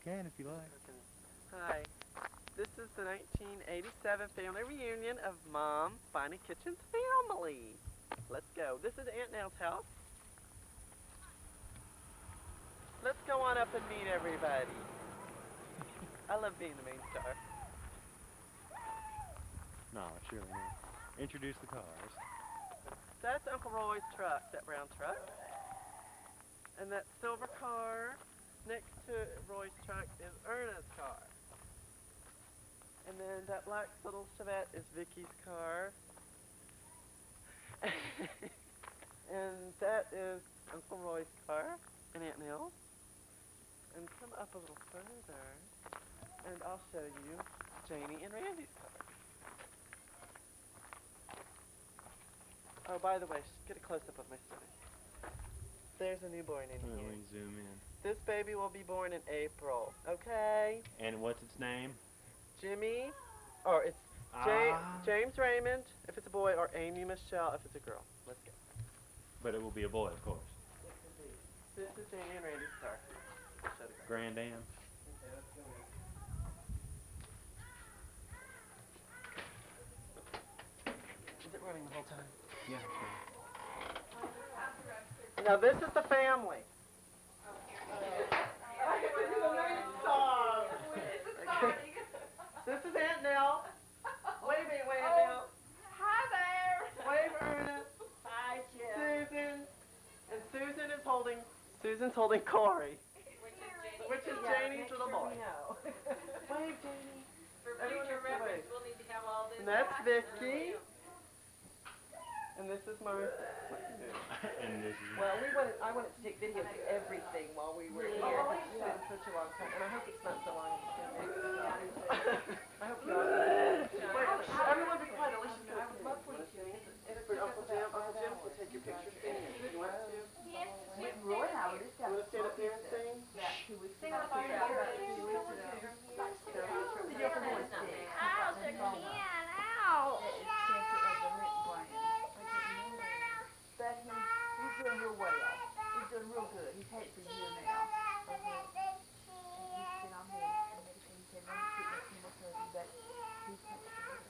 can if you like. Hi. This is the 1987 family reunion of Mom, Bonnie Kitchen's family. Let's go. This is Aunt Nell's house. Let's go on up and meet everybody. I love being the main star. No, surely not. Introduce the cars. That's Uncle Roy's truck, that brown truck. And that silver car next to Roy's truck is Erna's car. And then that black little Chevette is Vicky's car. And that is Uncle Roy's car and Aunt Nell. And come up a little further, and I'll show you Janie and Randy's car. Oh, by the way, get a close-up of my stomach. There's a newborn in here. Let me zoom in. This baby will be born in April, okay? And what's its name? Jimmy, or it's James Raymond if it's a boy, or Amy Michelle if it's a girl. Let's go. But it will be a boy, of course. Yes, indeed. This is Janie and Randy's car. Grand Am. Okay, let's go in. Is it running the whole time? Yeah. Now this is the family. This is Aunt Nell. Wave, Aunt Nell. Hi there. Wave, Ernest. Hi, Jim. Susan. Susan's holding Corey, which is Janie's little boy. Wave, Janie. For Everyone future has to wave. reference, we'll need to have all this. And that's Vicky. And this is Marissa. And this is... Well, I wanted to take videos of everything while we were here. It's been such a long time, and I hope it's not so long. I hope you all. Everyone be quiet. Alicia's going to I would love for you to. For Uncle Jim will take your picture singing. You want to? Roy Howard is You want to stand up there and sing? Sing on fire. Ow, the can, ow. He's doing real well. He's doing real good. He's had it for a year now. He's been on medicine. He said, "Let me treat my chemotherapy," but he's had to do it.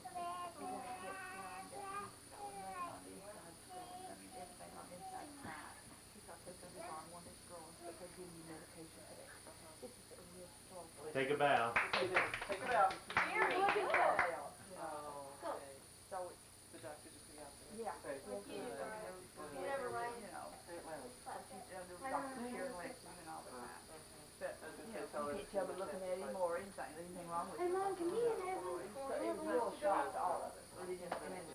We're going to get blind that he's laying on the inside growing. I mean, everything on the inside side. He thought they could be on one that's growing, but they're giving you medication for that. This is a real slow. Take a bow. Take it out. Here we go. Oh, okay. So it's, The doctor just got out there. yeah. Okay. Never mind. You know, Say it loud. she's under Dr. Karen Lexington and all the time. But, I was you gonna know, tell her you to can't tell me take looking the at him test. or anything, there's anything wrong with Hey, him. Mom, can you and Evan So it was a real shock to all of us. Really just, and then,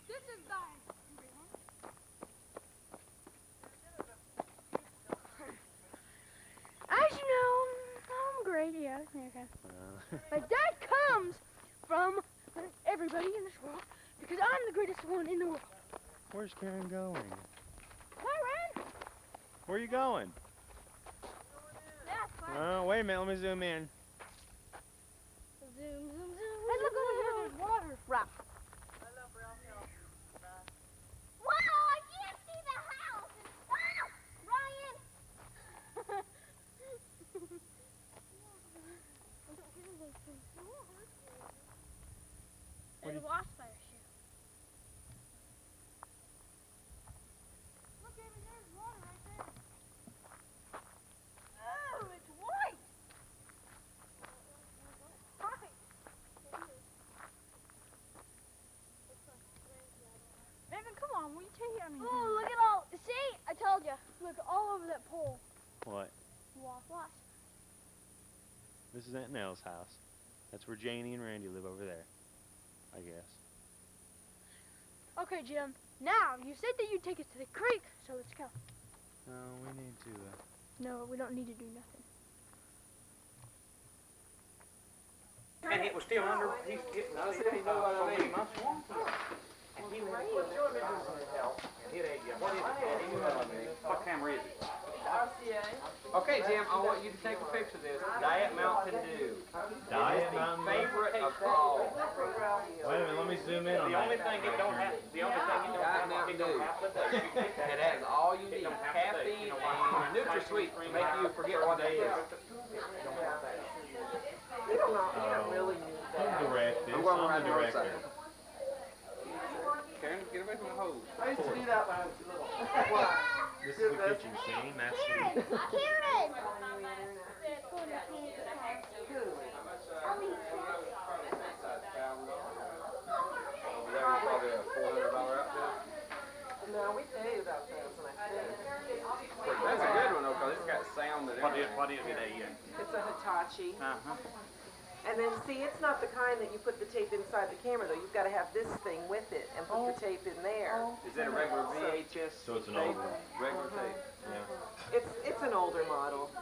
This is Don. As you know, I'm great, yeah. Okay. My dad comes from everybody in this world because I'm the greatest one in the world. Where's Karen going? Karen? Where are you going? That's fine. Oh, wait a minute. Let me zoom in. Zoom, zoom, zoom. Hey, look over here. There's water. Right. Wow, I can't see the house. Ah, Ryan. There's a wasp fire shoot. Look, David, there's water right there. Oh, it's white. Evan, come on, will you take it? Oh, look at all. See? I told you. Look, all over that pole. What? Wasp. This is Aunt Nell's house. That's where Janie and Randy live over there, I guess. Okay, Jim. Now, you said that you'd take us to the creek, so let's go. No, we need to, No, we don't need to do nothing. And it was still under, it was still so many months long. And he ran it. And hit a, what is it? What camera is it? Okay, Jim, I want you to take a picture of this. Diet Mountain Dew. Diet Mountain Dew? Favorite of all. Wait a minute, let me zoom in on The that. only thing it don't have, the only thing it don't have, you do. It It has all you need. Caffeine and NutraSweet to make you forget what it is. You don't really need that. Direct this. I'm going I'm right the north director. side. Karen, get away from the hose. I used to do that when I was little. Why? This is the kitchen scene. That's the. Karen! Over there, probably a $400 outfit. No, we paid about $1,000, I think. That's a good one though, cause it's got sound that What is everything. it? It's a Hitachi. Uh-huh. And then, see, it's not the kind that you put the tape inside the camera, though. You've got to have this thing with it and put the tape in there. Is that a regular VHS? So it's an old tape? one. Regular tape. Yeah. It's an older model,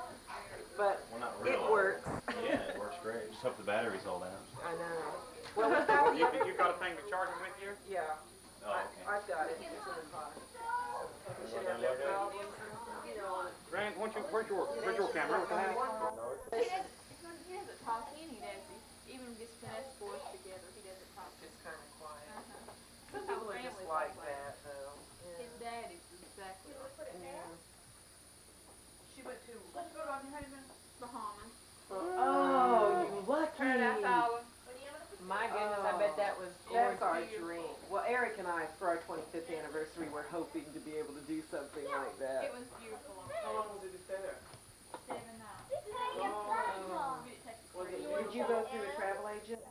but Well, not it real. works. Yeah, it works great. Just hope the batteries hold out. I know. Well, we've got the other. You got a thing to charge it with you? Yeah, Oh, okay. I've got it. It's in the car. We should have no problems. You know, Rand, where's your camera? What the heck? He doesn't talk any, does he? Even just finesse boys together, he doesn't talk. just kind of quiet. Uh-huh. Some people are just like that, though. His dad is exactly like Yeah. She went to, let's go on your honeymoon, Bahamas. Oh, you lucky. Paradise Island. My goodness, I bet that was that's our dream. Well, Eric and I, for our 25th anniversary, we're hoping to be able to do something like It that. was beautiful. How long did you stay there? 7 nights. Oh. We didn't take the Did you go through a travel agent?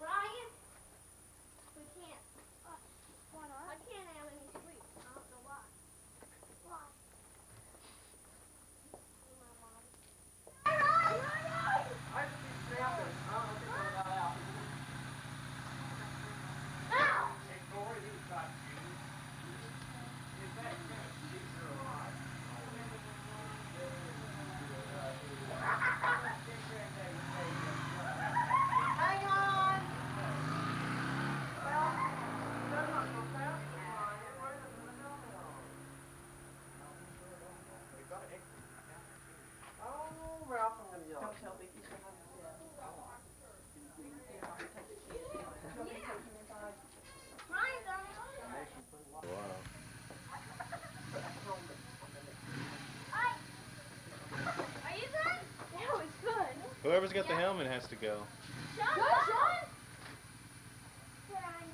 Ryan? We can't. Why not? I can't have any sleep. I don't know why. Why? I just keep snapping. I don't think I got out. Hang on. Well, that's not so fast, Ryan. Where's the helmet on? Oh, Ralph, I'm gonna yell. Don't tell Vicky. Ryan's on the Wow. Are you done? That was good. Whoever's got the helmet has to go. Sean? Sean?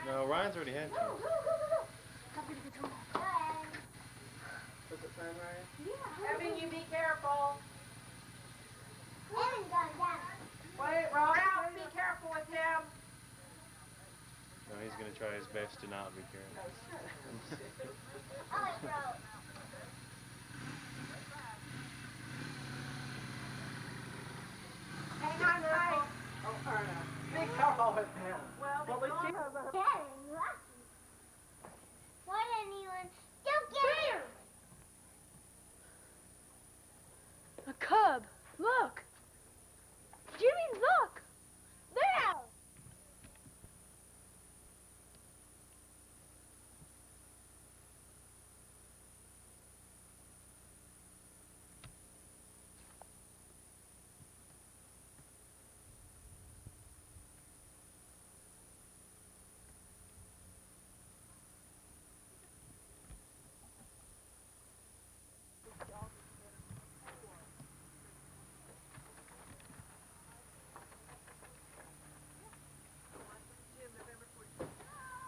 No, Ryan's already had Go, to. go, go, go. Happy to get home. Does it sound right? Yeah. Evan, you be careful. Evan's gone down. Wait, Ralph, be careful with him. No, he's gonna try his best to not be careful. Oh, it broke. Hang on tight. Oh, Erna. Be careful with him. Well, we see her. Getting lucky. Why didn't anyone still get here? A cub. Look. Jimmy, look. There.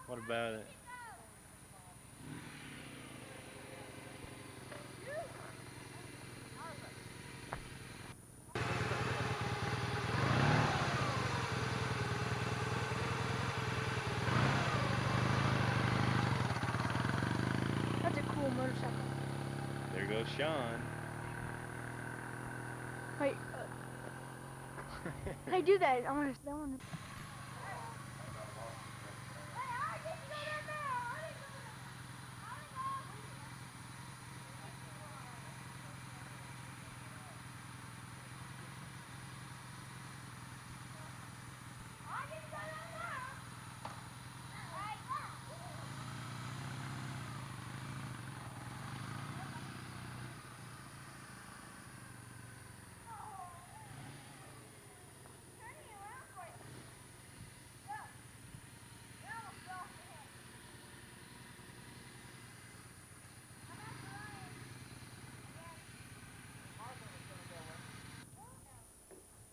What about it? That's a cool motorcycle. There goes Sean. Wait. Hey, do that. I want to.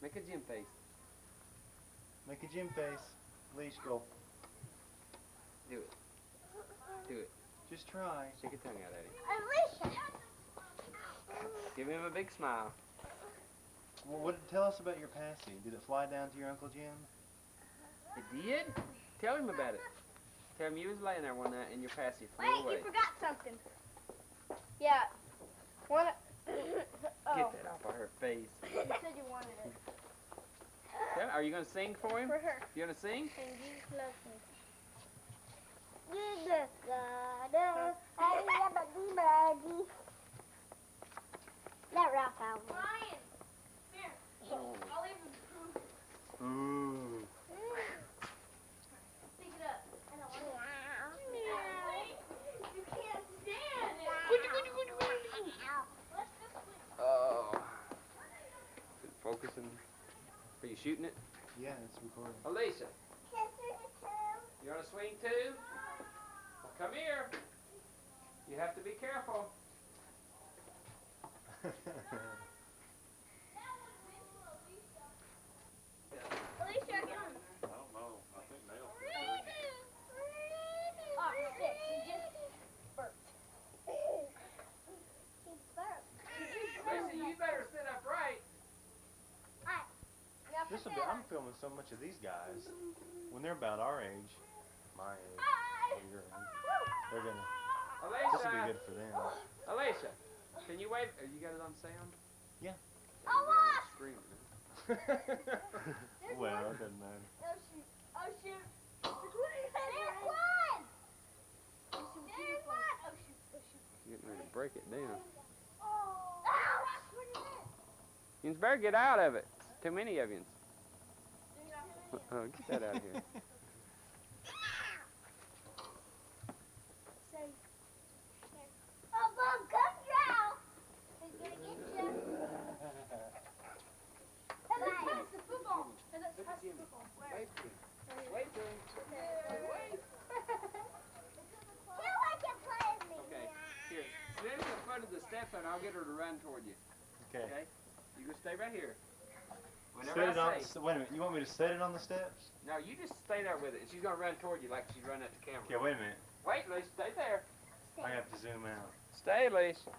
Make a gym face. Make a gym face. Leash go. Do it. Do it. Just try. Stick your tongue out at him. Alicia. Give him a big smile. Well, tell us about your passing. Did it fly down to your Uncle Jim? It did? Tell him about it. Tell him you was laying there one night and your passy flew Wait, away. you forgot something. Yeah. One. Get that off of her face. You said you wanted it. Yeah, are you going to sing for him? For her. You going to sing? And Jesus loves me. Let Ralph out. Ryan, here. I'll leave him. Ooh. Pick it up. I don't want it. You can't stand it. Oh. Is it focusing? Are you shooting it? Yeah, it's recording. Alicia, you want to swing too? Well, come here. You have to be careful. Alicia, get on. I don't know. I think Nail. Oh, shit. He just burped. He burped. Alicia, you better sit up right. I'm filming so much of these guys. When they're about our age, my age, or your age, they're gonna. This will be Alicia, good for them. Alicia, can you wave? You got it on sound? Yeah. Oh, Screaming. Well, it doesn't matter. oh, shoot. Oh, shoot. There's one. There's one. Oh, shoot. Oh, shoot. Getting ready to break it down. Oh. You better get out of it. Too many of you. Oh, get that out of here. Oh, Bob, come down. He's gonna get you. Hey, let's pass the football. Hey, let's pass the football. Where? Wave to him. Wave to him. Wave. Feel like you're playing me. Okay. Here, stand in the front of the steps and I'll get her to run toward you. Okay. Okay? You go stay right here. Set Whenever it on. I say, Wait a minute. You want me to set it on the steps? no, you just stay there with it. And she's gonna run toward you like she's running at the camera. Okay. Wait a minute. Wait, Lisa, stay there. I have to zoom out. Stay, Lisa.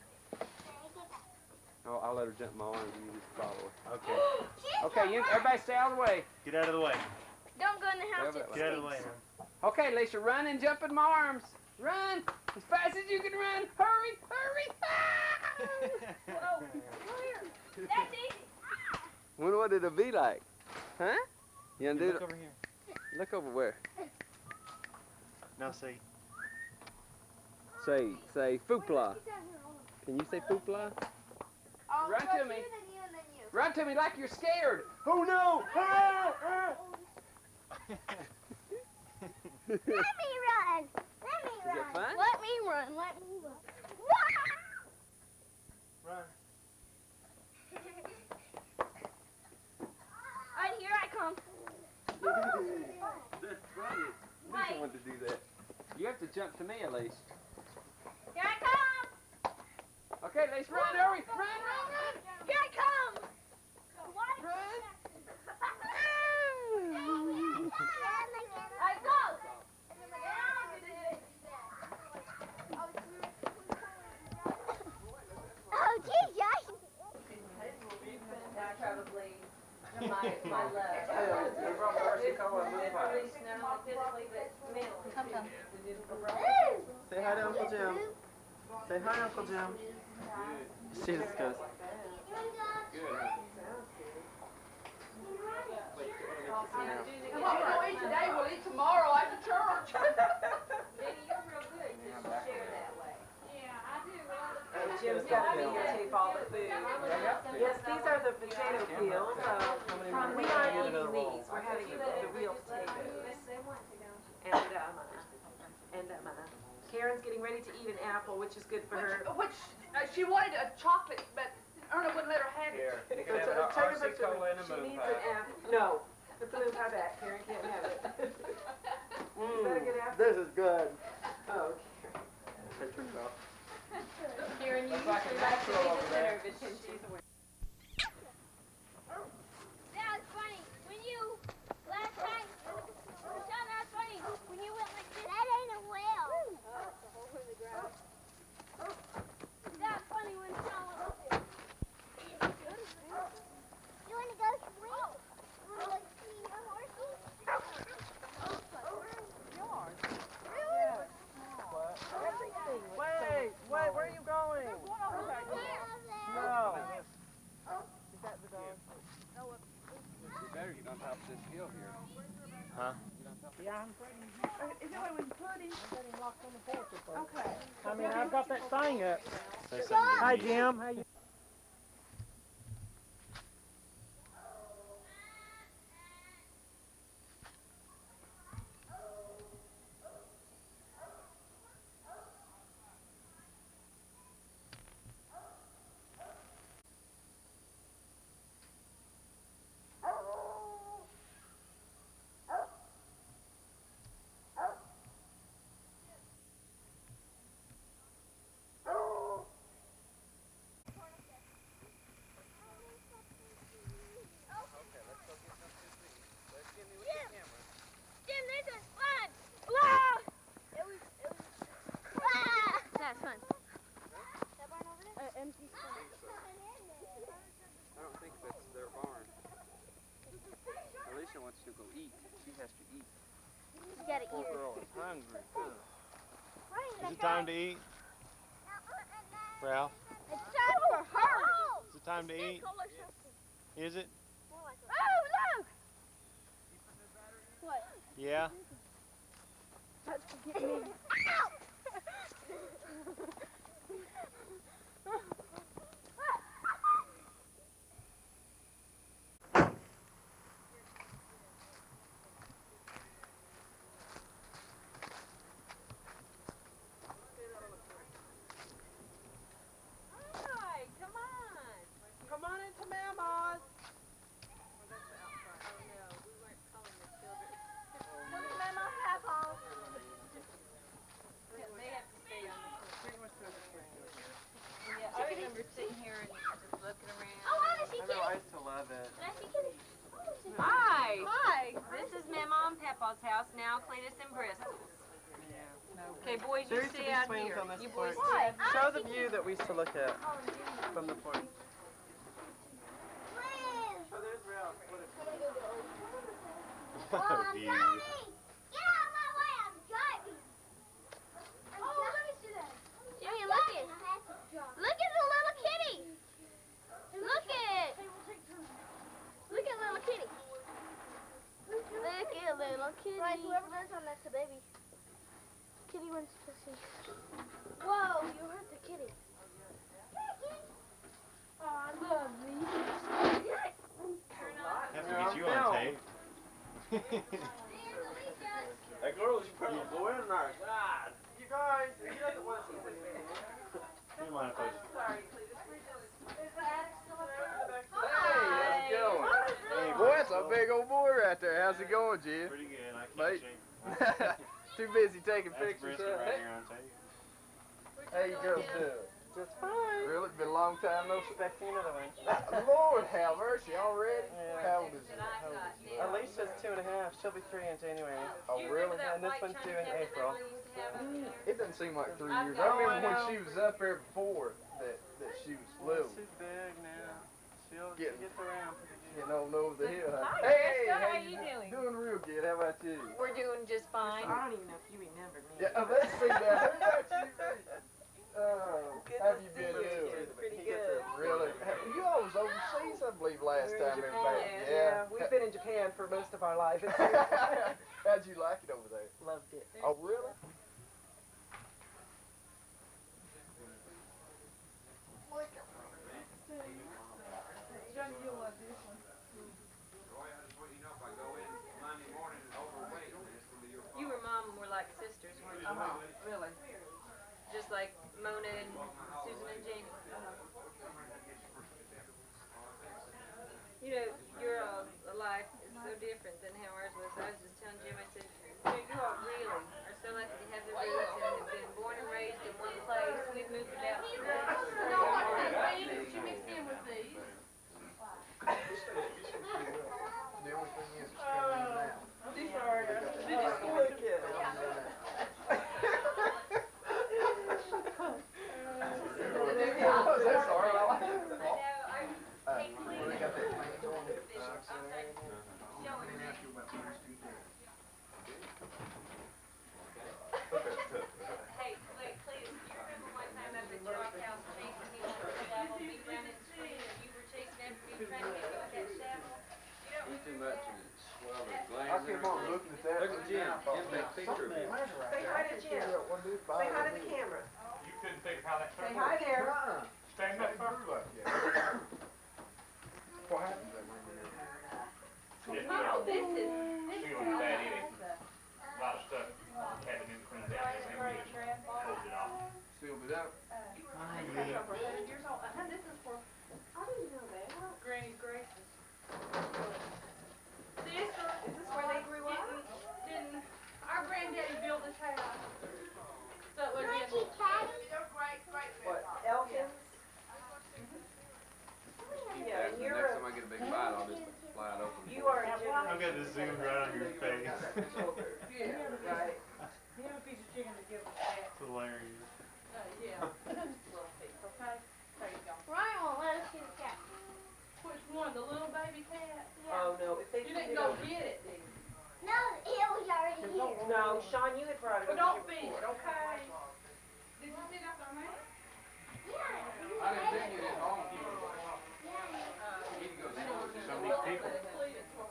Oh, I'll let her jump in my arms and you just follow her. Okay. Okay, you everybody stay out of the way. Get out of the way. Don't go in the house. Yeah, It but- Get out of the way. stinks. Now. Okay, Lisa, run and jump in my arms. Run as fast as you can run. Hurry, hurry. Whoa. That's easy. Wonder what it'll be like. Huh? You gonna do Look it? over here. Look over where? Now say. Say foopla. Can you say foopla? I'll Run go to you, me. then you, and then you. Run to me like you're scared. Oh no! Ah, ah. Let me run. Let me Is it fun? Let me run. Let me run. Run. Alright, here I come. That's funny. Wait. Want to do that. You have to jump to me at least. Here I come. Okay, let's run, hurry! Run, run, run! Here I come. What? Run! I go. Oh, geez, Josh. That's probably my love. Say hi to Uncle Jim. Say hi, Uncle Jim. She just goes. And what we don't eat today, we'll eat tomorrow after church. Jim's got to be here to tape all the food. Yes, these are the potato peels. We aren't eating these. We're having the real potatoes. And Karen's getting ready to eat an apple, which is good for her. Which she wanted a chocolate, but Erna wouldn't let her have it. Here, you So can have tell an her RC Cola and a she moon needs pie. an apple. No, put the moon pie back. Karen can't have it. Is that a good apple? This is good. Oh, Karen, you Looks like a usually like to natural be over the there. center of attention. Wait, where are you going? No. Is that the dog? You better get on top of this hill here. Huh? Yeah, I'm afraid. Is there a way we can put him? Okay. I mean, I've got that thing up. Say something to Hi, me. Jim. How you? Jim, there's a slide. Wow! That's fun. That barn over there? Empty I don't think that's their barn. Alicia wants to go eat. She has to eat. You gotta Poor eat it. girl is hungry too. Is it time to eat, Ralph? It's time for her. Is it time to eat? Is it? Oh, look! What? Yeah. That's to get me. Ow! Come on into Mamma's. I remember sitting here and just looking around. Oh, I wanna see I know, I Kitty. used to love it. Can I see Kitty? Hi. Hi. This is Mama and Papa's house now, Cletus and Bristol's. Okay, boys, you There used to stay be out swings here. on this You boys porch. stay out here. Show the view that we used to look at from the porch. Oh, there's Ralph. What a Oh, view. Get out of my way, I'm driving. Oh, let me see that. Jimmy, look at the little kitty. Look at little kitty. Look at little kitty. Right, whoever runs on that's the baby. Kitty wants to see. Whoa, you hurt the kitty. Oh, I love these. Have to get you on tape. Hey girls, you better go in there. God. You guys, he doesn't want to see this. You mind if I Hey, how's it going? Hey, boy, that's a big old boy right there. How's it going, Jim? pretty good. I can't Mate. shake. Too busy taking That's pictures. brisket Huh? right here on tape. How you girls doing? Just fine. Really? Been a long time no see. Expecting another one. Lord have mercy, already? Yeah. How old is it? How old is it? Alicia's 2.5. She'll be 3 in January. Oh, really? And this one's due in April. It doesn't seem like 3 years. I remember when she was up there before that she was little. She's big now. She Getting- gets around pretty good. Getting on over the hill. Huh? Hi, Hey, Krista. How how you doing? Doing real good. How about you? We're doing just fine. I don't even know if you remember me. Yeah, let's see that. Who got you? How have you been doing? Pretty good. Really? You all was overseas, I believe, last We're in time. Japan. Everybody. Yeah, we've been in Japan for most of our life. How'd you like it over there? Loved it. Oh, really? You and Mom were like sisters, weren't you? Really? Just like Mona and Susan and Jamie. You know, your life is so different than how ours was. I was just telling Jim, I said, you all really are so lucky to have the roots and have been born and raised in one place. We've moved about so much. No, what are these things that you mixed in with these? The only thing is, it's coming in now. These are school kids. That's all right. I like it. I know, I hate We cleaning. got that thing going. Showing me. hi to the camera. You couldn't figure how that Say turned hi out. there. Stand up first. What happened there? Oh, this is Sealing was bad anyway. A lot of stuff had to be cleaned out and then we just closed it off. Sealed it up. This is for Granny Grace's. This Is this where they grew up? didn't our granddaddy built this house. So it would be a What, Elkins? Keep Yeah, that, and the you're next a- time I get a big bite, I'll just fly it open. You are a general. I'm gonna zoom right on your face. Right. It's hilarious. yeah. Little piece, okay? There you go. Ryan won't let us shoot a cat. Which one? The little baby cat? Oh, no, if they You feed didn't it go over. get it, did you? No, it was already here. No, Sean, you had brought it Well, over don't here feed it, before. okay? Did you see that on there? Yeah. I didn't think you did home. Yeah. You need to go see Some of these people,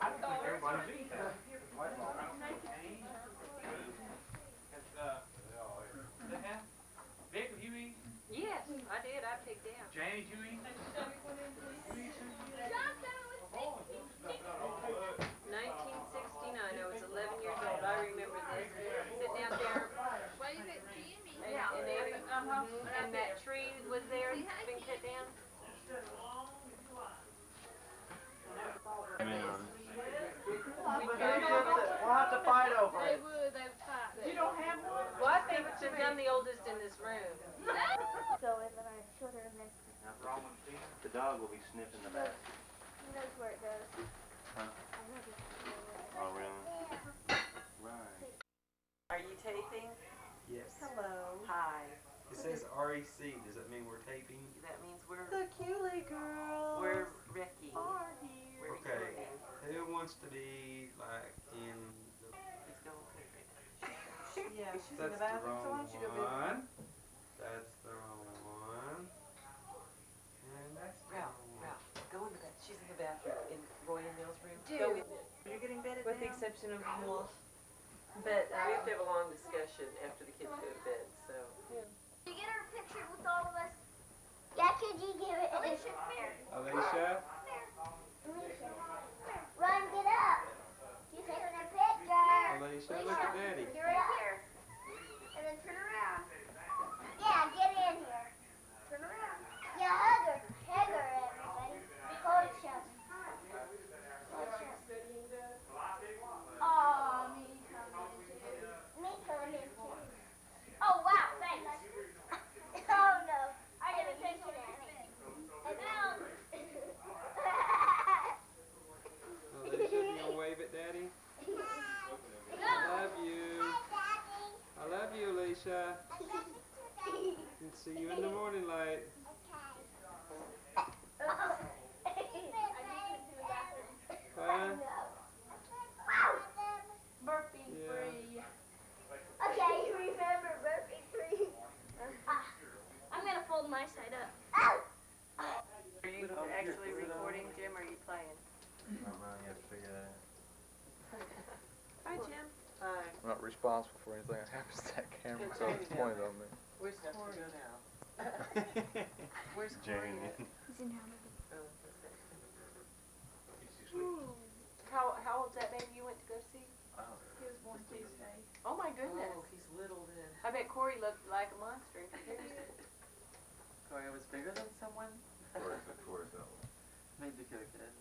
I don't think everybody's eating that. Vic, have you eaten? Yes, I did. I picked down. Jane, did you eat? 1969. I was 11 years old. I remember this. Sitting out there. And that tree was there. It's been cut down. We'll have to fight over it. They would fight. You don't have one? Well, I think since I'm the oldest in this room. Go with our children and Not wrong with Steve. The dog will be sniffing the back. he knows where it goes. Huh? I know this is where Oh, really? Yeah. Right. Are you taping? Yes. Hello. Hi. It says REC. Does that mean we're taping? That means we're The Cooley girls. we're Ricky. are here. We're Okay. recording. Who wants to be like in the? Let's go okay, right. Yeah, she's in That's the the bathroom. So why wrong don't you go visit? one. That's the wrong one. And that's the Ralph, wrong one. Ralph, go in the bath. She's in the bathroom in Roy and Mill's room. Dude. Go in there. You're getting bedded With the down. exception of Wolf. But we have to have a long discussion after the kids go to bed. So. Did you get her picture with all of us? Yeah, could you give it? Alicia, come here. Alicia. Alicia. Run, get up. You taking a picture. Alicia, look at Daddy. You're right here. And then turn around. Yeah, get in here. Turn around. Yeah, hug her. Hug her, everybody. Hold each other. Aw, me coming too. Oh, wow, thanks. Oh, no. I didn't think of that. And now... Alicia, you gonna wave at Daddy? I love you. I love you, Alicia. And see you in the morning light. Huh? Burpee Yeah. free. Okay, you remember burpee free. I'm gonna fold my side up. Are you actually recording, Jim, or are you playing? I don't know. You have to figure that out. Hi, Jim. Hi. I'm not responsible for anything that happens to that camera, so it's pointed on me. Where's Corey now? Where's Jane. Corey? He's in Hamilton. How old's that baby you went to go see? He was born Tuesday. Oh my goodness. Oh, he's little then. I bet Corey looked like a monster in comparison. Corey was bigger than someone? Of course, Maybe could have been.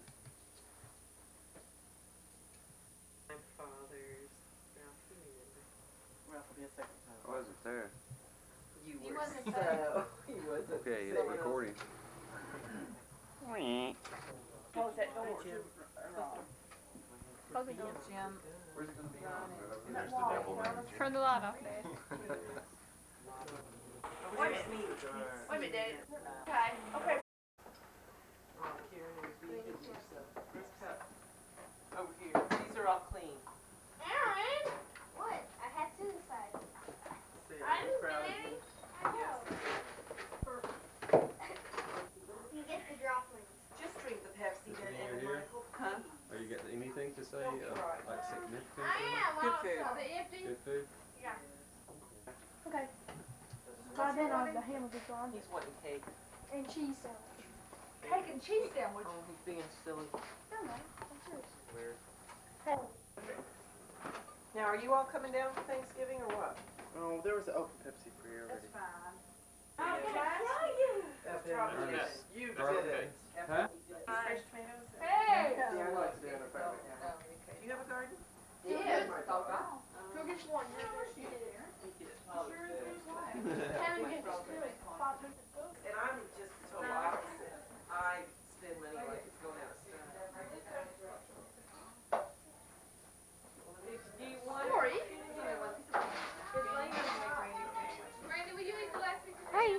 My father's. Ralph, you remember. Ralph will be a second time. I wasn't there. You He were wasn't so. there. He wasn't. Okay, it's Someone else. recording. What was that door? Jim. Probably Jim. Jim. Where's it gonna be on? There's the devil man. Turn the light off there. Where's me? Wait a minute, Dad. Okay. Okay. Karen was being yourself. This cup. Over here. These are all clean. Aaron! What? I have suicide. So I'm you're proud of very... me. I know. You get the droplings. Just drink the Pepsi then, You're and here? Michael. Huh? Are you got anything to say, like significant? I am Good also. food. The empty. Good food? Okay. by then the ham will be gone. He's wanting cake. And cheese sandwich. Cake and cheese sandwich. Oh, he's being silly. No, man, that's yours. Weird. Hey. Now, are you all coming down for Thanksgiving or what? Oh, there was an open Pepsi for you already. Fine. I'm gonna tell you. Ernest. You Birthday. did it. Huh? Fresh tomatoes? Hey. See, I like to do it in a family. Do you have a garden? Yeah. Go get you one. Kevin gets it. Bob took it. And I'm just the total opposite. I spend money like it's going out of style. Do you want? Sorry. Randy, will you eat the last piece of Hey.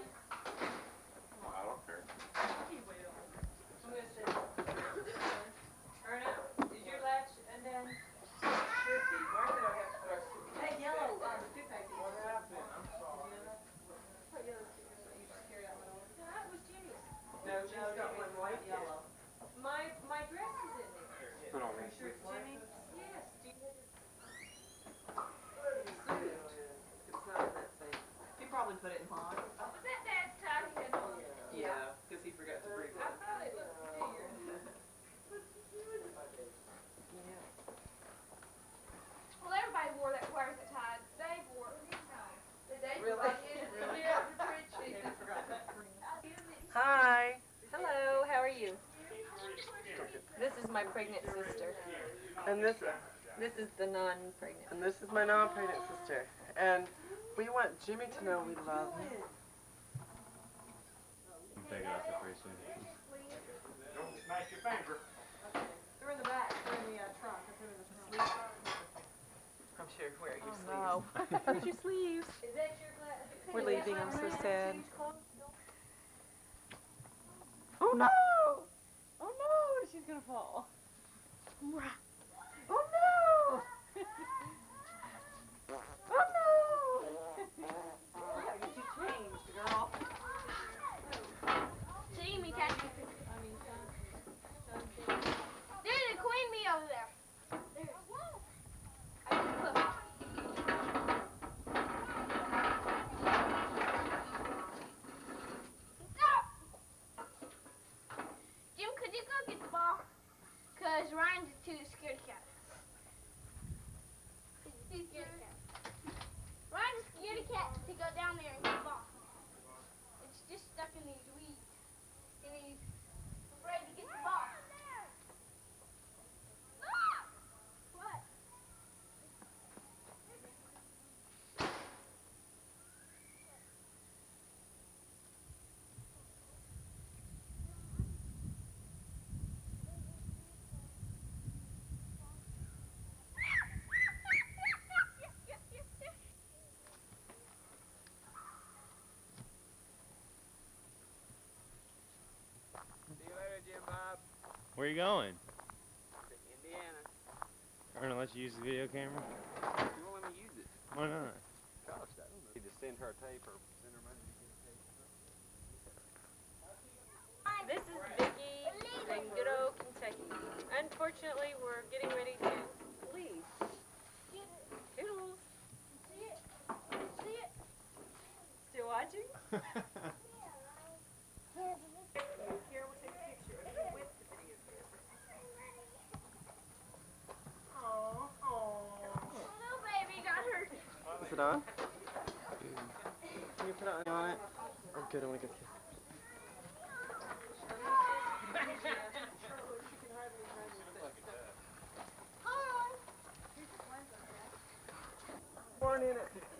I don't care. I'm gonna say. Erna, is your latch undone? Should be. Why did I have to start? Hey, yellow, two packets. What happened? I'm What sorry. yellow stickers that you just carried out my door? No, that was Jimmy's. No, she's got one white yellow. My dress is in there. Put on Are me. you sure it's Jimmy? Yes. Do you- It's not in that thing. He probably put it in mine. Was that Dad's tie he had on? Yeah, because he forgot to bring I one. thought it looked familiar. Yeah. Well, everybody wears that tie. Dave wore it. Dave Really? like it. Really? Yeah, the preach. I forgot that. Hi. Hello, how are you? This is my pregnant sister. And this This is the non-pregnant. is my non-pregnant sister. And we want Jimmy to know we love him. I'm taking out there pretty soon. Don't smash your finger. They're in the back. They're in the trunk. I put it in the trunk. I'm sure. Where are your sleeves? No. That's your sleeves. Is that your glass? We're leaving. I'm so sad. Oh no! Oh no! She's gonna fall. Oh no! Oh no! Gotta get you changed, girl. See me catching. There's a queen bee over there. There's. I just look. Jim, could you go get the ball? Cause Ryan's too scared cat. He's too scared cat. Ryan's a scared cat to go down there and get the ball. It's just stuck in these weeds. And he's afraid to get the ball. What? See you later, Jim Bob. Where you going? Indiana. Erna, let you use the video camera? You won't let me use it. Why not? Gosh, I don't know. Need to send her a tape or send her money to get a tape. This is Vicky in good old Kentucky. Unfortunately, we're getting ready to leave. Toodles. See it? See it? Still watching? Here, we'll take a picture of you with the video camera. Oh, little baby got hurt. Is it on? Can you put it on it? Oh, good. I want to get this. Corn in it.